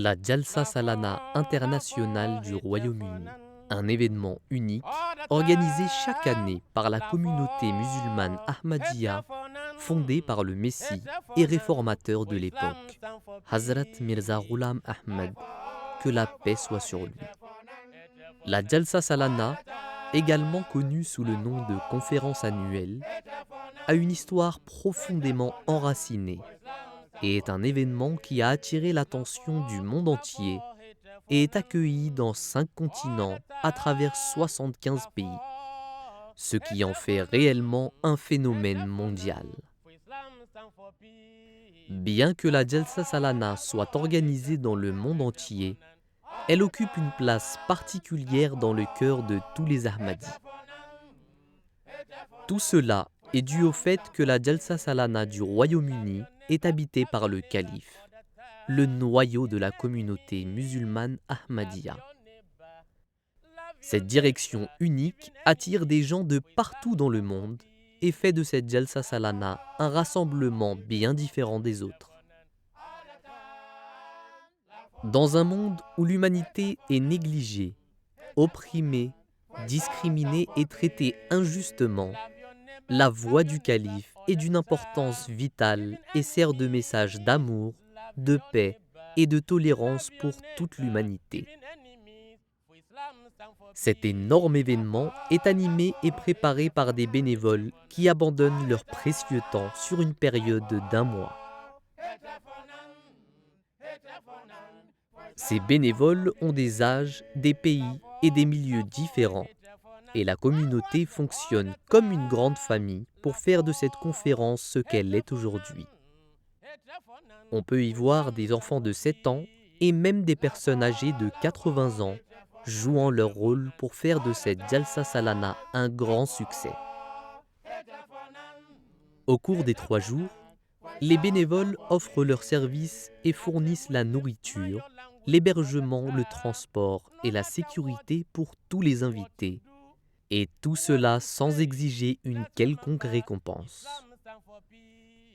La Jalsa Salana internationale du Royaume-Uni, un événement unique organisé chaque année par la communauté musulmane Ahmadiyya, fondée par le Messie et réformateur de l'époque, Hazrat Mirza Ghulam Ahmad, que la paix soit sur lui. La Jalsa Salana, également connue sous le nom de conférence annuelle, a une histoire profondément enracinée et est un événement qui a attiré l'attention du monde entier et est accueilli dans 5 continents à travers 75 pays, ce qui en fait réellement un phénomène mondial. Bien que la Jalsa Salana soit organisée dans le monde entier, elle occupe une place particulière dans le cœur de tous les Ahmadis. Tout cela est dû au fait que la Jalsa Salana du Royaume-Uni est habitée par le calife, le noyau de la communauté musulmane Ahmadiyya. Cette direction unique attire des gens de partout dans le monde et fait de cette Jalsa Salana un rassemblement bien différent des autres. Dans un monde où l'humanité est négligée, opprimée, discriminée et traitée injustement, la voix du calife est d'une importance vitale et sert de message d'amour, de paix et de tolérance pour toute l'humanité. Cet énorme événement est animé et préparé par des bénévoles qui abandonnent leur précieux temps sur une période d'1 mois. Ces bénévoles ont des âges, des pays et des milieux différents, et la communauté fonctionne comme une grande famille pour faire de cette conférence ce qu'elle est aujourd'hui. On peut y voir des enfants de 7 ans et même des personnes âgées de 80 ans jouant leur rôle pour faire de cette Jalsa Salana un grand succès. Au cours des 3 jours, les bénévoles offrent leurs services et fournissent la nourriture, l'hébergement, le transport et la sécurité pour tous les invités. Et tout cela sans exiger une quelconque récompense.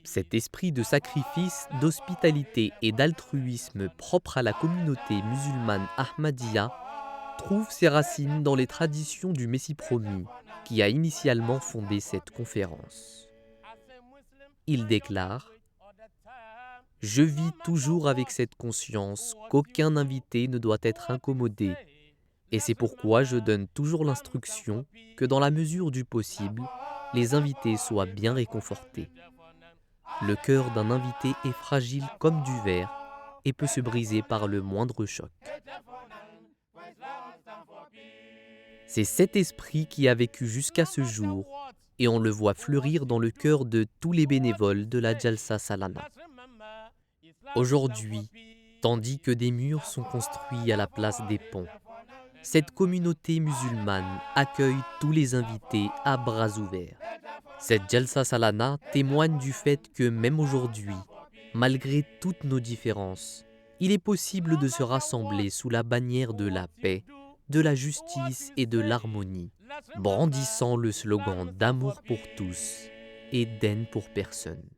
Cet esprit de sacrifice, d'hospitalité et d'altruisme propre à la communauté musulmane Ahmadiyya trouve ses racines dans les traditions du Messie promu, qui a initialement fondé cette conférence. Il déclare « Je vis toujours avec cette conscience qu'aucun invité ne doit être incommodé, et c'est pourquoi je donne toujours l'instruction que dans la mesure du possible, les invités soient bien réconfortés. Le cœur d'un invité est fragile comme du verre et peut se briser par le moindre choc. » C'est cet esprit qui a vécu jusqu'à ce jour et on le voit fleurir dans le cœur de tous les bénévoles de la Jalsa Salana. Aujourd'hui, tandis que des murs sont construits à la place des ponts, cette communauté musulmane accueille tous les invités à bras ouverts. Cette Jalsa Salana témoigne du fait que même aujourd'hui, malgré toutes nos différences, il est possible de se rassembler sous la bannière de la paix, de la justice et de l'harmonie, brandissant le slogan d'amour pour tous et d'haine pour personne.